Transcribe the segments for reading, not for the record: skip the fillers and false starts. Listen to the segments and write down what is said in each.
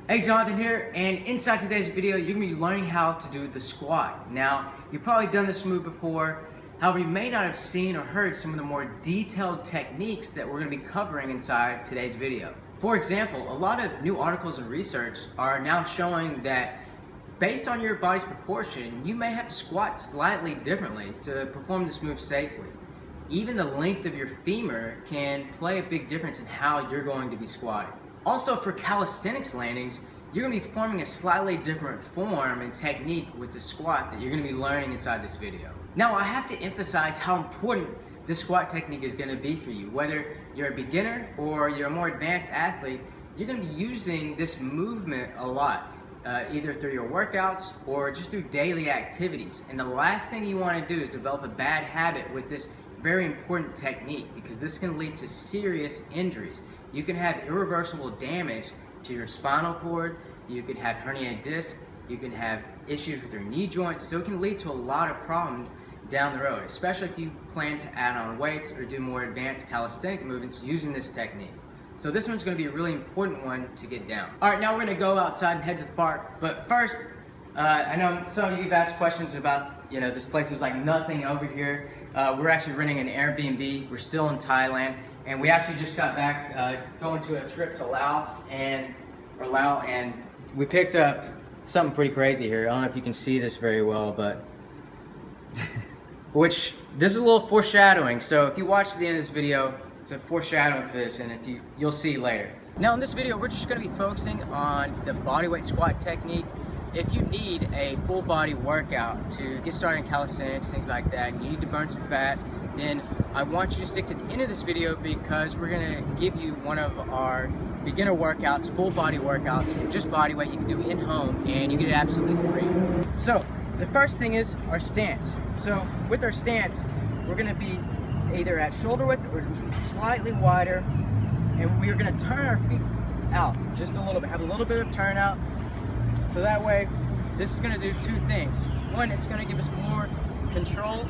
Hey, Jonathan here, and inside today's video, you're going to be learning how to do the squat. Now, you've probably done this move before, however, you may not have seen or heard some of the more detailed techniques that we're going to be covering inside today's video. For example, a lot of new articles and research are now showing that based on your body's proportion, you may have to squat slightly differently to perform this move safely. Even the length of your femur can play a big difference in how you're going to be squatting. Also, for calisthenics landings, you're going to be performing a slightly different form and technique with the squat that you're going to be learning inside this video. Now, I have to emphasize how important this squat technique is going to be for you. Whether you're a beginner or you're a more advanced athlete, you're going to be using this movement a lot, either through your workouts or just through daily activities. And the last thing you want to do is develop a bad habit with this very important technique, because this can lead to serious injuries. You can have irreversible damage to your spinal cord, you could have herniated disc, you can have issues with your knee joints, so it can lead to a lot of problems down the road, especially if you plan to add on weights or do more advanced calisthenic movements using this technique. So this one's going to be a really important one to get down. Alright, now we're going to go outside and head to the park, but first, I know some of you have asked questions about, this place is like nothing over here. We're actually renting an Airbnb. We're still in Thailand, and we actually just got back going to a trip to Laos, and we picked up something pretty crazy here. I don't know if you can see this very well, but which this is a little foreshadowing. So if you watch to the end of this video, it's a foreshadowing for this, and you'll see later. Now in this video, we're just going to be focusing on the bodyweight squat technique. If you need a full body workout to get started in calisthenics, things like that, and you need to burn some fat, then I want you to stick to the end of this video, because we're going to give you one of our beginner workouts, full body workouts, just body weight you can do in home, and you get it absolutely free. So the first thing is our stance. So with our stance, we're going to be either at shoulder width or slightly wider, and we're going to turn our feet out just a little bit, have a little bit of turnout. So that way, this is going to do two things. One, it's going to give us more control,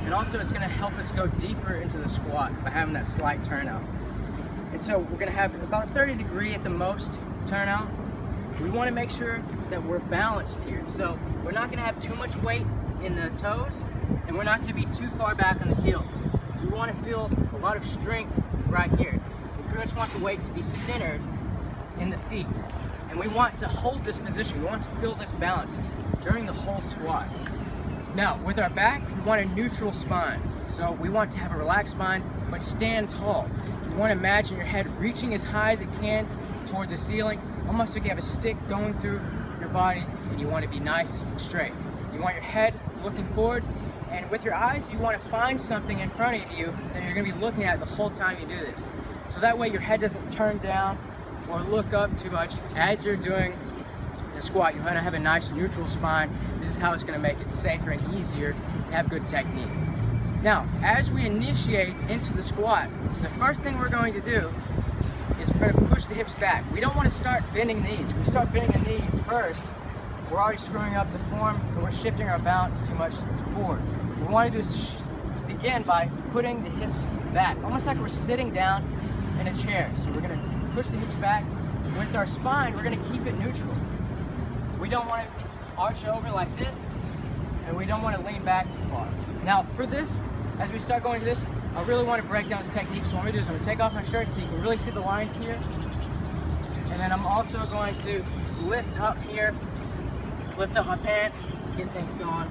and also it's going to help us go deeper into the squat by having that slight turnout. And so we're going to have about a 30-degree at the most turnout. We want to make sure that we're balanced here. So we're not going to have too much weight in the toes, and we're not going to be too far back on the heels. We want to feel a lot of strength right here. We pretty much want the weight to be centered in the feet. And we want to hold this position. We want to feel this balance during the whole squat. Now, with our back, we want a neutral spine. So we want to have a relaxed spine, but stand tall. You want to imagine your head reaching as high as it can towards the ceiling, almost like you have a stick going through your body, and you want to be nice and straight. You want your head looking forward, and with your eyes, you want to find something in front of you that you're going to be looking at the whole time you do this. So that way your head doesn't turn down or look up too much as you're doing the squat. You want to have a nice neutral spine. This is how it's going to make it safer and easier and have good technique. Now, as we initiate into the squat, the first thing we're going to do is we're going to push the hips back. We don't want to start bending the knees. If we start bending the knees first, we're already screwing up the form, and we're shifting our balance too much forward. What we want to do is begin by putting the hips back, almost like we're sitting down in a chair. So we're going to push the hips back. With our spine, we're going to keep it neutral. We don't want to arch over like this, and we don't want to lean back too far. Now for this, as we start going to this, I really want to break down this technique. So what I'm going to do is I'm going to take off my shirt so you can really see the lines here. And then I'm also going to lift up here, lift up my pants, get things going.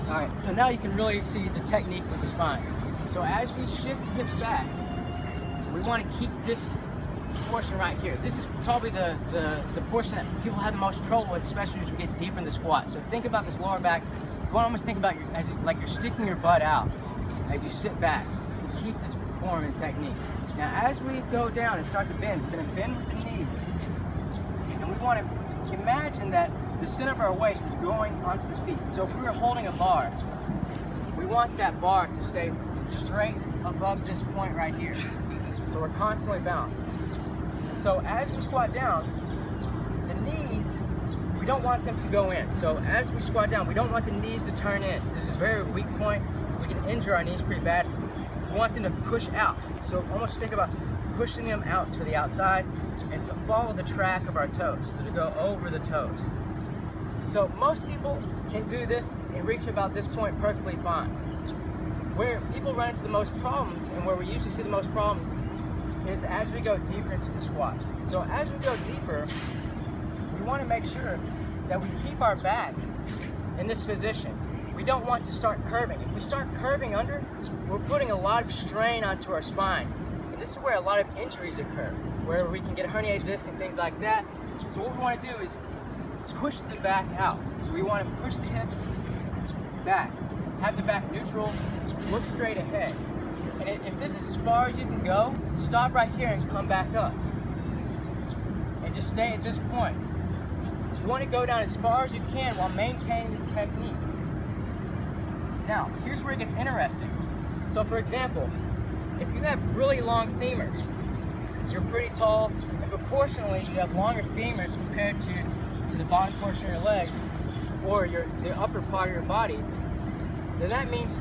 Alright, so now you can really see the technique with the spine. So as we shift the hips back, we want to keep this portion right here. This is probably the portion that people have the most trouble with, especially as we get deeper in the squat. So think about this lower back. You want to almost think about like you're sticking your butt out as you sit back and keep this form and technique. Now as we go down and start to bend, we're going to bend with the knees. And we want to imagine that the center of our weight is going onto the feet. So if we were holding a bar, we want that bar to stay straight above this point right here. So we're constantly balanced. So as we squat down, the knees, we don't want them to go in. So as we squat down, we don't want the knees to turn in. This is a very weak point. We can injure our knees pretty bad. We want them to push out. So almost think about pushing them out to the outside and to follow the track of our toes, so to go over the toes. So most people can do this and reach about this point perfectly fine. Where people run into the most problems, and where we usually see the most problems, is as we go deeper into the squat. So as we go deeper, we want to make sure that we keep our back in this position. We don't want to start curving. If we start curving under, we're putting a lot of strain onto our spine. And this is where a lot of injuries occur, where we can get a herniated disc and things like that. So what we want to do is push the back out. So we want to push the hips back, have the back neutral, look straight ahead. And if this is as far as you can go, stop right here and come back up. And just stay at this point. You want to go down as far as you can while maintaining this technique. Now, here's where it gets interesting. So for example, if you have really long femurs, you're pretty tall, and proportionally you have longer femurs compared to the bottom portion of your legs or the upper part of your body, then that means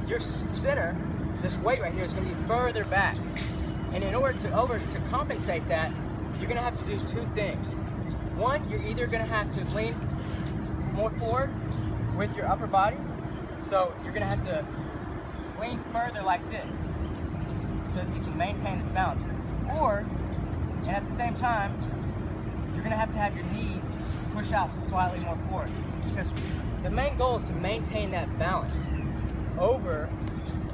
your center, this weight right here, is going to be further back. And in order to compensate that, you're going to have to do two things. One, you're either going to have to lean more forward with your upper body, so you're going to have to lean further like this so that you can maintain this balance. Or, and at the same time, you're going to have your knees push out slightly more forward, because the main goal is to maintain that balance over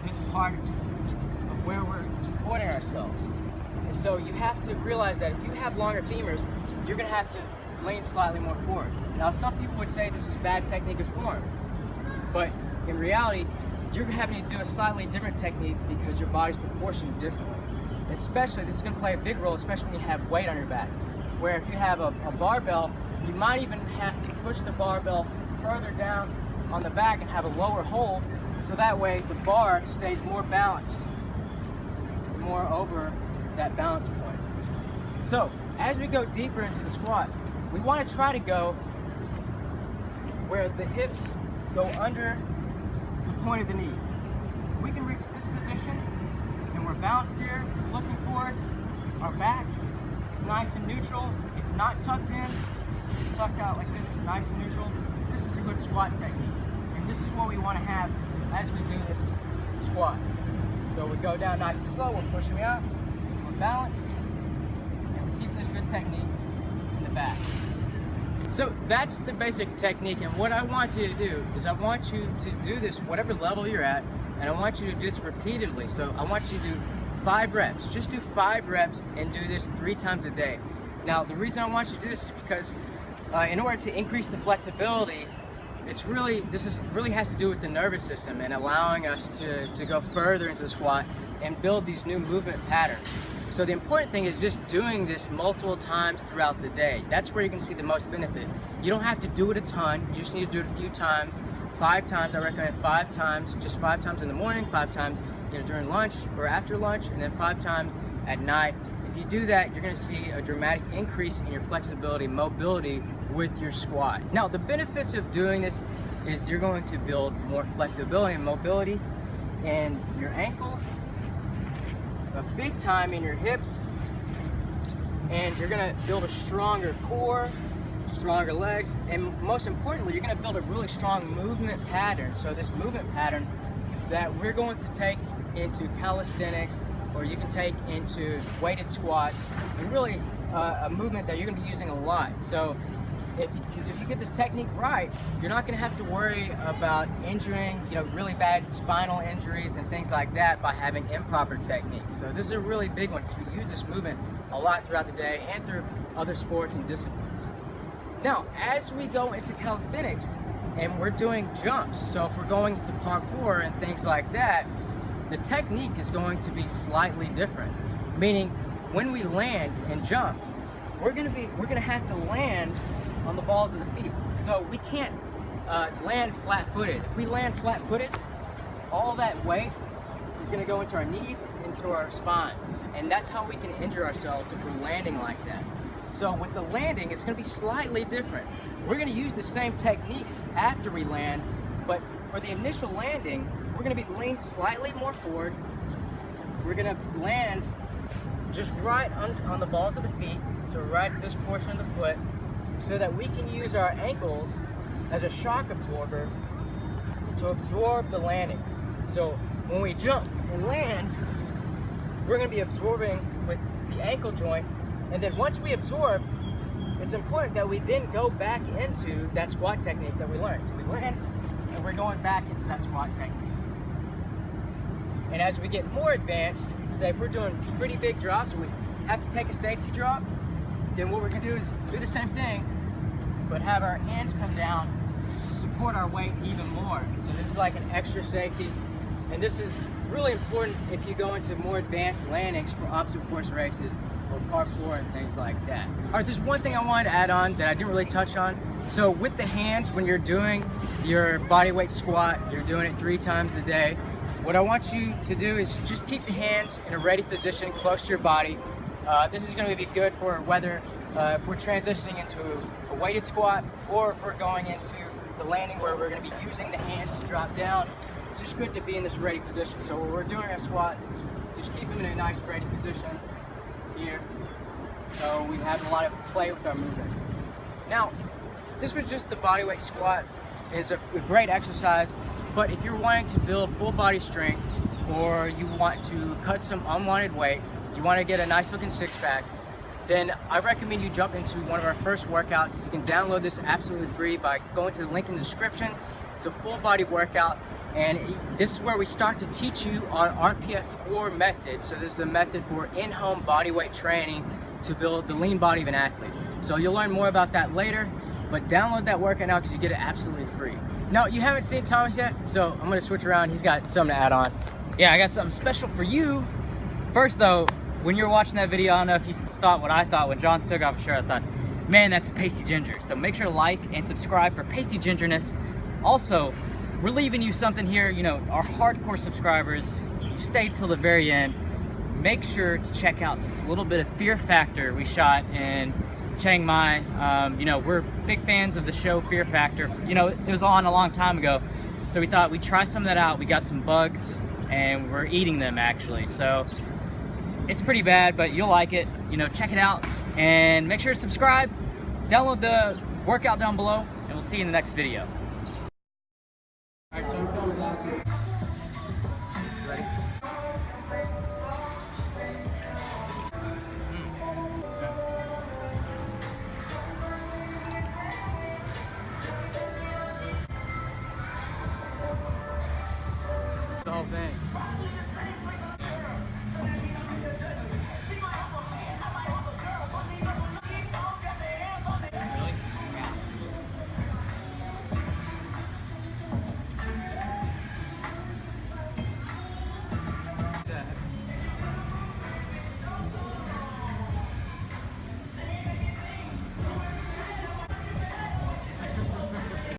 this part of where we're supporting ourselves. And so you have to realize that if you have longer femurs, you're going to have to lean slightly more forward. Now, some people would say this is bad technique and form, but in reality, you're having to do a slightly different technique because your body's proportioned differently. Especially, this is going to play a big role, especially when you have weight on your back, where if you have a barbell, you might even have to push the barbell further down on the back and have a lower hold, so that way the bar stays more balanced, more over that balance point. So as we go deeper into the squat, we want to try to go where the hips go under the point of the knees. We can reach this position and we're balanced here, looking forward. Our back is nice and neutral. It's not tucked in. It's tucked out like this. It's nice and neutral. This is a good squat technique. And this is what we want to have as we do this squat. So we go down nice and slow. We're pushing out. We're balanced. And we're keeping this good technique in the back. So that's the basic technique, and what I want you to do is I want you to do this whatever level you're at, and I want you to do this repeatedly. So I want you to do 5 reps. Just do 5 reps and do this 3 times a day. Now the reason I want you to do this is because in order to increase the flexibility, this really has to do with the nervous system and allowing us to go further into the squat and build these new movement patterns. So the important thing is just doing this multiple times throughout the day. That's where you can see the most benefit. You don't have to do it a ton. You just need to do it a few times. 5 times, I recommend 5 times, just 5 times in the morning, 5 times during lunch or after lunch, and then 5 times at night. If you do that, you're going to see a dramatic increase in your flexibility, mobility with your squat. Now, the benefits of doing this is you're going to build more flexibility and mobility in your ankles, a big time in your hips, and you're going to build a stronger core, stronger legs, and most importantly, you're going to build a really strong movement pattern. So this movement pattern that we're going to take into calisthenics, or you can take into weighted squats, and really a movement that you're going to be using a lot. So because if you get this technique right, you're not going to have to worry about injuring, really bad spinal injuries and things like that by having improper techniques. So this is a really big one because we use this movement a lot throughout the day and through other sports and disciplines. Now, as we go into calisthenics and we're doing jumps, so if we're going into parkour and things like that, the technique is going to be slightly different. Meaning, when we land and jump, we're going to have to land on the balls of the feet. So we can't land flat-footed. If we land flat-footed, all that weight is going to go into our knees, into our spine. And that's how we can injure ourselves if we're landing like that. So with the landing, it's going to be slightly different. We're going to use the same techniques after we land, but for the initial landing, we're going to be leaned slightly more forward. We're going to land just right on the balls of the feet, so right at this portion of the foot, so that we can use our ankles as a shock absorber to absorb the landing. So when we jump and land, we're going to be absorbing with the ankle joint, and then once we absorb, it's important that we then go back into that squat technique that we learned. So we land, and we're going back into that squat technique. And as we get more advanced, say if we're doing pretty big drops, we have to take a safety drop, then what we're going to do is do the same thing, but have our hands come down to support our weight even more. So this is like an extra safety, and this is really important if you go into more advanced landings for obstacle course races or parkour and things like that. All right, there's one thing I wanted to add on that I didn't really touch on. So with the hands, when you're doing your bodyweight squat, you're doing it 3 times a day, what I want you to do is just keep the hands in a ready position close to your body. This is going to be good for whether if we're transitioning into a weighted squat, or if we're going into the landing where we're going to be using the hands to drop down. It's just good to be in this ready position. So when we're doing our squat, just keep them in a nice ready position here, so we have a lot of play with our movement. Now, this was just the bodyweight squat. It's a great exercise, but if you're wanting to build full body strength, or you want to cut some unwanted weight, you want to get a nice looking six-pack, then I recommend you jump into one of our first workouts. You can download this absolutely free by going to the link in the description. It's a full body workout, and this is where we start to teach you our RPF4 method. So this is a method for in-home bodyweight training to build the lean body of an athlete. So you'll learn more about that later, but download that workout now because you get it absolutely free. Now, you haven't seen Thomas yet, so I'm gonna switch around. He's got something to add on. Yeah, I got something special for you. First though, when you were watching that video, I don't know if you thought what I thought. When John took off his shirt, I thought, man, that's a pasty ginger. So make sure to like and subscribe for pasty gingerness. Also, we're leaving you something here. You know, our hardcore subscribers, you stayed till the very end. Make sure to check out this little bit of Fear Factor we shot in Chiang Mai. You know, we're big fans of the show Fear Factor. You know, it was on a long time ago, so we thought we'd try some of that out. We got some bugs, and we're eating them actually. So it's pretty bad, but you'll like it. You know, check it out, and make sure to subscribe. Download the workout down below, and we'll see you in the next video.